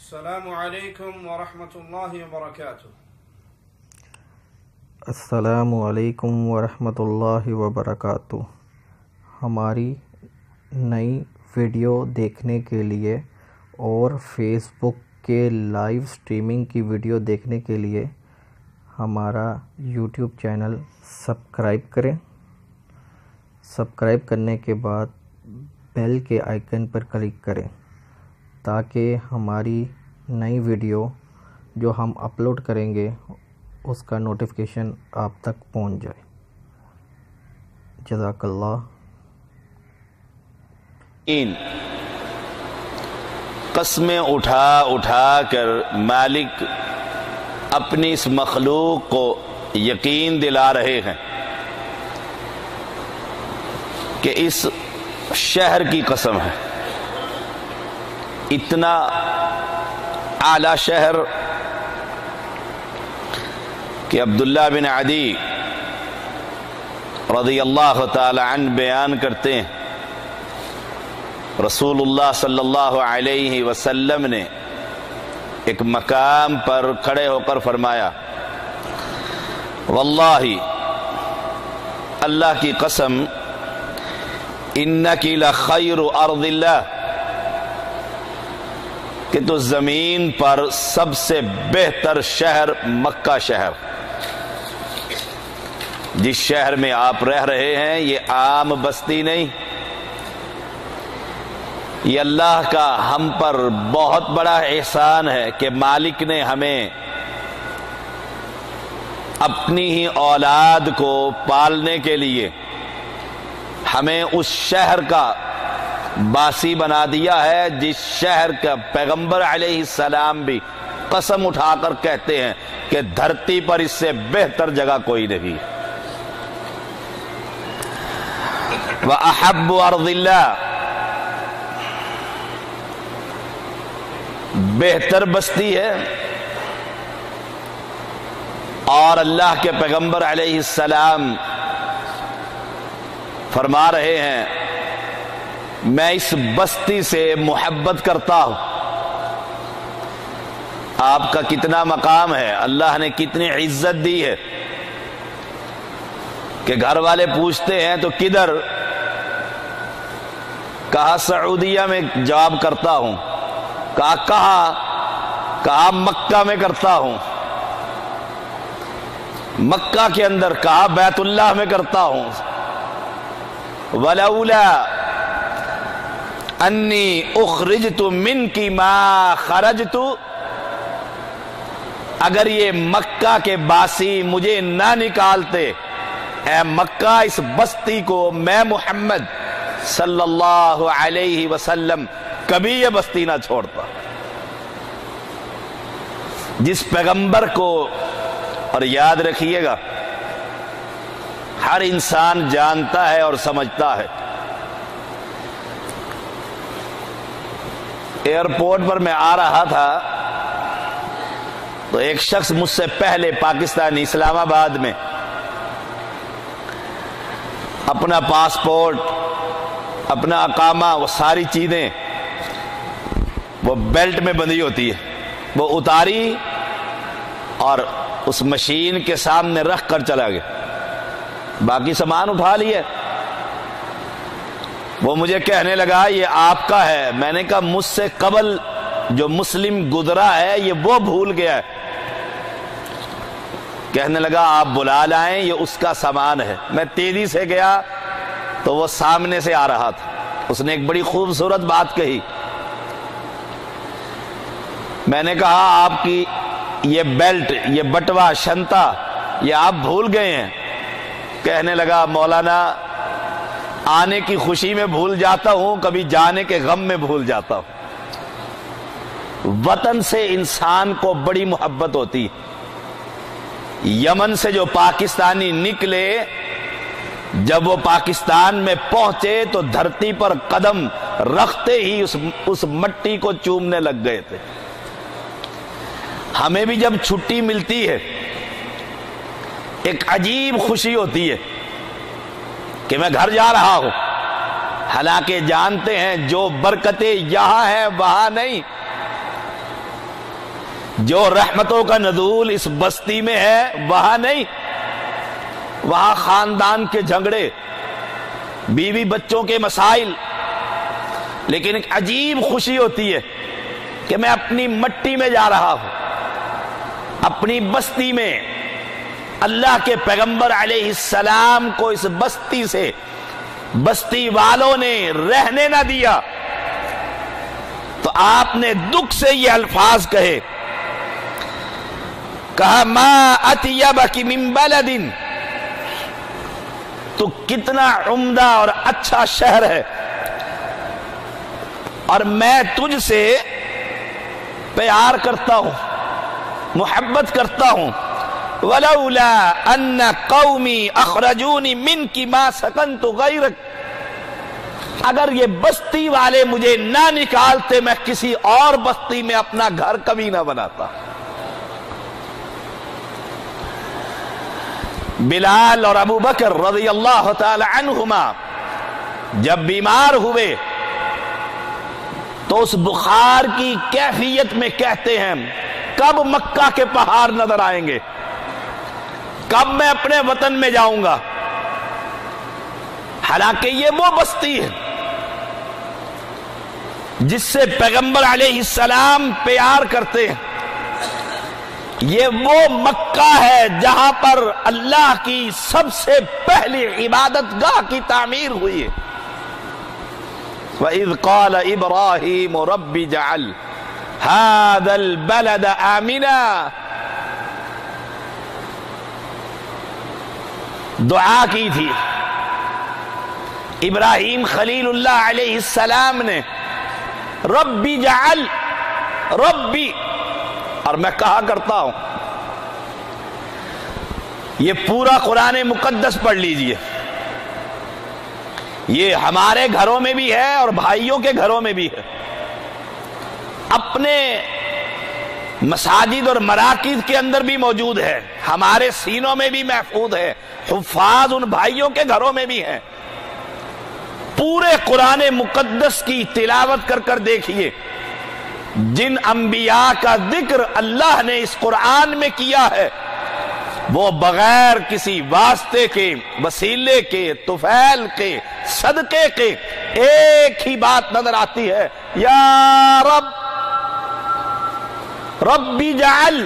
السلام علیکم ورحمۃ اللہ وبرکاتہ۔ السلام علیکم ورحمۃ اللہ وبرکاتہ۔ ہماری نئی ویڈیو دیکھنے کے لیے اور فیس بک کے لائیو سٹریمنگ کی ویڈیو دیکھنے کے لیے ہمارا یوٹیوب چینل سبسکرائب کریں۔ سبسکرائب کرنے کے بعد بیل کے آئیکن پر کلک کریں تاکہ ہماری نئی ویڈیو جو ہم اپلوڈ کریں گے اس کا نوٹیفیکیشن آپ تک پہنچ جائے۔ جزاک اللہ۔ قسمیں اٹھا اٹھا کر مالک اپنی اس مخلوق کو یقین دلا رہے ہیں کہ اس شہر کی قسم ہے، اتنا اعلی شہر کہ عبداللہ بن عدی رضی اللہ تعالی عنہ بیان کرتے ہیں رسول اللہ صلی اللہ علیہ وسلم نے ایک مقام پر کھڑے ہو کر فرمایا، واللہ اللہ کی قسم، انکی لخیر ارض اللہ، کہ تو زمین پر سب سے بہتر شہر مکہ شہر، جس شہر میں آپ رہ رہے ہیں یہ عام بستی نہیں، یہ اللہ کا ہم پر بہت بڑا احسان ہے کہ مالک نے ہمیں اپنی ہی اولاد کو پالنے کے لیے ہمیں اس شہر کا باسی بنا دیا ہے جس شہر کا پیغمبر علیہ السلام بھی قسم اٹھا کر کہتے ہیں کہ دھرتی پر اس سے بہتر جگہ کوئی نہیں۔ وَأَحَبُّ أَرْضِ اللَّهِ، بہتر بستی ہے، اور اللہ کے پیغمبر علیہ السلام فرما رہے ہیں میں اس بستی سے محبت کرتا ہوں۔ آپ کا کتنا مقام ہے، اللہ نے کتنی عزت دی ہے کہ گھر والے پوچھتے ہیں تو کدھر؟ کہا سعودیہ میں جاب کرتا ہوں۔ کہا کہاں؟ کہا مکہ میں کرتا ہوں۔ مکہ کے اندر؟ کہا بیت اللہ میں کرتا ہوں۔ ولولا انی اخرجت منک ما خرجت، اگر یہ مکہ کے باسی مجھے نہ نکالتے، اے مکہ اس بستی کو میں محمد صلی اللہ علیہ وسلم کبھی یہ بستی نہ چھوڑتا۔ جس پیغمبر کو، اور یاد رکھیے گا ہر انسان جانتا ہے اور سمجھتا ہے، ایئرپورٹ پر میں آ رہا تھا تو ایک شخص مجھ سے پہلے پاکستانی اسلام آباد میں اپنا پاسپورٹ، اپنا اقامہ، وہ ساری چیزیں وہ بیلٹ میں بندھی ہوتی ہے، وہ اتاری اور اس مشین کے سامنے رکھ کر چلا گیا، باقی سامان اٹھا لیے۔ وہ مجھے کہنے لگا یہ آپ کا ہے۔ میں نے کہا مجھ سے قبل جو مسلم گزرا ہے یہ وہ بھول گیا ہے۔ کہنے لگا آپ بلا لائیں، یہ اس کا سامان ہے۔ میں تیزی سے گیا تو وہ سامنے سے آ رہا تھا، اس نے ایک بڑی خوبصورت بات کہی۔ میں نے کہا آپ کی یہ بیلٹ، یہ بٹوا، شنطا، یہ آپ بھول گئے ہیں۔ کہنے لگا مولانا آنے کی خوشی میں بھول جاتا ہوں، کبھی جانے کے غم میں بھول جاتا ہوں۔ وطن سے انسان کو بڑی محبت ہوتی ہے۔ یمن سے جو پاکستانی نکلے، جب وہ پاکستان میں پہنچے تو دھرتی پر قدم رکھتے ہی اس مٹی کو چومنے لگ گئے تھے۔ ہمیں بھی جب چھٹی ملتی ہے ایک عجیب خوشی ہوتی ہے کہ میں گھر جا رہا ہوں، حالانکہ جانتے ہیں جو برکتیں یہاں ہیں وہاں نہیں۔ جو رحمتوں کا نزول اس بستی میں ہے وہاں نہیں، وہاں خاندان کے جھگڑے، بیوی بچوں کے مسائل، لیکن ایک عجیب خوشی ہوتی ہے کہ میں اپنی مٹی میں جا رہا ہوں، اپنی بستی میں۔ اللہ کے پیغمبر علیہ السلام کو اس بستی سے بستی والوں نے رہنے نہ دیا، تو آپ نے دکھ سے یہ الفاظ کہے، کہا ما اطیبک من بلد، تو کتنا عمدہ اور اچھا شہر ہے، اور میں تجھ سے پیار کرتا ہوں، محبت کرتا ہوں۔ ولولا ان قومی اخرجونی منک ما سکنت غیرک، اگر یہ بستی والے مجھے نہ نکالتے میں کسی اور بستی میں اپنا گھر کبھی نہ بناتا۔ بلال اور ابو بکر رضی اللہ تعالی عنہما جب بیمار ہوئے تو اس بخار کی کیفیت میں کہتے ہیں، کب مکہ کے پہاڑ نظر آئیں گے، کب میں اپنے وطن میں جاؤں گا۔ حالانکہ یہ وہ بستی ہے جس سے پیغمبر علیہ السلام پیار کرتے ہیں، یہ وہ مکہ ہے جہاں پر اللہ کی سب سے پہلی عبادت گاہ کی تعمیر ہوئی ہے۔ وَإِذْ قَالَ إِبْرَاهِيمُ رَبِّ اجْعَلْ هَذَا الْبَلَدَ آمِنًا، دعا کی تھی ابراہیم خلیل اللہ علیہ السلام نے، ربی جعل، ربی، اور میں کہا کرتا ہوں یہ پورا قرآن مقدس پڑھ لیجئے، یہ ہمارے گھروں میں بھی ہے اور بھائیوں کے گھروں میں بھی ہے، اپنے مساجد اور مراکز کے اندر بھی موجود ہے، ہمارے سینوں میں بھی محفوظ ہے، حفاظ ان بھائیوں کے گھروں میں بھی ہیں۔ پورے قرآن مقدس کی تلاوت کر کر دیکھیے، جن انبیاء کا ذکر اللہ نے اس قرآن میں کیا ہے وہ بغیر کسی واسطے کے، وسیلے کے، طفیل کے، صدقے کے ایک ہی بات نظر آتی ہے، یا رب، ربی جعل